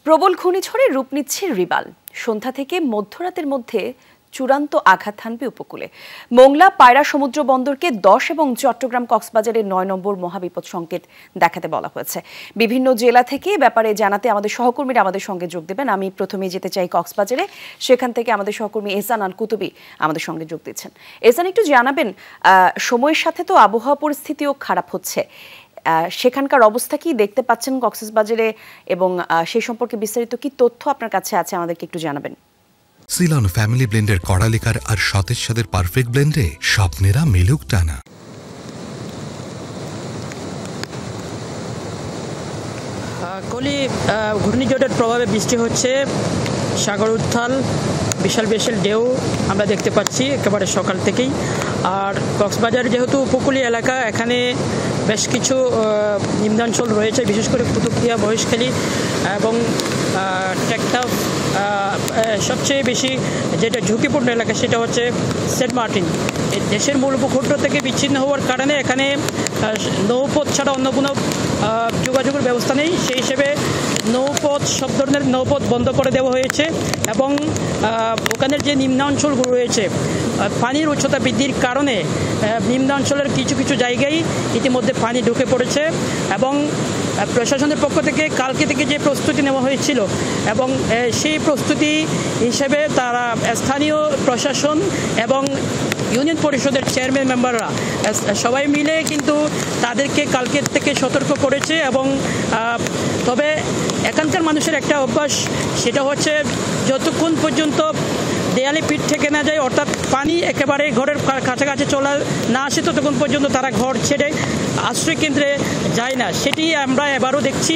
প্রবল ঘূর্ণিঝড়ে রূপ নিচ্ছে রিবাল। সন্ধ্যা থেকে মধ্যরাতের মধ্যে চূড়ান্ত আঘাত হানবে উপকূলে। মোংলা পায়রা সমুদ্র বন্দরকে 10 এবং চট্টগ্রাম কক্সবাজারের 9 নম্বর মহাবিপদ সংকেত দেখাতে বলা হয়েছে। বিভিন্ন জেলা থেকে ব্যাপারে জানাতে আমাদের সহকর্মীরা আমাদের সঙ্গে যোগ দেবেন। আমি প্রথমে যেতে চাই কক্সবাজারে, সেখান থেকে আমাদের সহকর্মী এহসান আল কুতুবী আমাদের সঙ্গে যোগ দিচ্ছেন। এহসান, একটু জানাবেন, সময়ের সাথে তো আবহাওয়া পরিস্থিতিও খারাপ হচ্ছে, সেখানকার অবস্থা কি দেখতে পাচ্ছেন কক্সবাজারে, এবং সেই সম্পর্কে বিস্তারিত কি তথ্য আপনার কাছে আছে আমাদেরকে একটু জানাবেন। সিলন ফ্যামিলি ব্লেন্ডের কড়ালিকার আর সতেজ স্বাদের পারফেক্ট ব্লেন্ডে স্বপ্নেরা মিলুক টানা। কলি ঘূর্ণিঝড়ের প্রভাবে বৃষ্টি হচ্ছে, সাগর উত্থাল, বিশাল বিশাল ঢেউ আমরা দেখতে পাচ্ছি একেবারে সকাল থেকেই। আর কক্সবাজার যেহেতু উপকূলীয় এলাকা, এখানে বেশ কিছু নিম্নাঞ্চল রয়েছে, বিশেষ করে কুতুবদিয়া, মহেশখালী এবং টেকনাফ। সবচেয়ে বেশি যেটা ঝুঁকিপূর্ণ এলাকা সেটা হচ্ছে সেন্ট মার্টিন। দেশের মূল ভূখণ্ড থেকে বিচ্ছিন্ন হওয়ার কারণে এখানে নৌপথ ছাড়া অন্য কোনো যোগাযোগের ব্যবস্থা নেই। সেই হিসেবে নৌপথ, সব ধরনের নৌপথ বন্ধ করে দেওয়া হয়েছে এবং ওখানের যে নিম্নাঞ্চলগুলো রয়েছে, পানির উচ্চতা বৃদ্ধির কারণে নিম্নাঞ্চলের কিছু কিছু জায়গায় ইতিমধ্যে পানি ঢুকে পড়েছে এবং প্রশাসনের পক্ষ থেকে কালকে থেকে যে প্রস্তুতি নেওয়া হয়েছিল এবং সেই প্রস্তুতি হিসেবে তারা স্থানীয় প্রশাসন এবং ইউনিয়ন পরিষদের চেয়ারম্যান মেম্বাররা সবাই মিলে কিন্তু তাদেরকে কালকে থেকে সতর্ক করেছে। এবং তবে এখানকার মানুষের একটা অভ্যাস, সেটা হচ্ছে যতক্ষণ পর্যন্ত দেয়ালে পিঠ থেকে না যায়, অর্থাৎ পানি একেবারে ঘরের কাছাকাছি চলে না আসে, ততক্ষণ পর্যন্ত তারা ঘর ছেড়ে আশ্রয় কেন্দ্রে যায় না। সেটি আমরা এবারও দেখছি।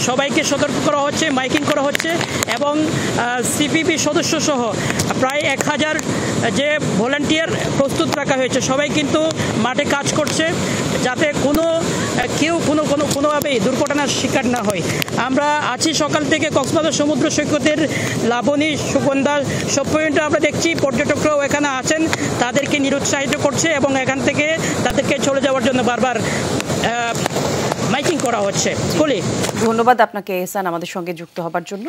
সবাইকে সতর্ক করা হচ্ছে, মাইকিং করা হচ্ছে এবং সিপিবি সদস্য সহ প্রায় 1000 যে ভলান্টিয়ার প্রস্তুত রাখা হয়েছে, সবাই কিন্তু মাঠে কাজ করছে যাতে কেউ কোনোভাবেই দুর্ঘটনার শিকার না হয়। আমরা আছি সকাল থেকে কক্সবাজার সমুদ্র সৈকতের লাবণী, সুগন্ধা সব পয়েন্টে আমরা দেখছি পর্যটকরাও এখানে আছেন, তাদেরকে নিরুৎসাহিত করছে এবং এখান থেকে তাদেরকে চলে যাওয়ার জন্য বারবার মাইকিং করা হচ্ছে। বলি ধন্যবাদ আপনাকে এহসান আমাদের সঙ্গে যুক্ত হবার জন্য।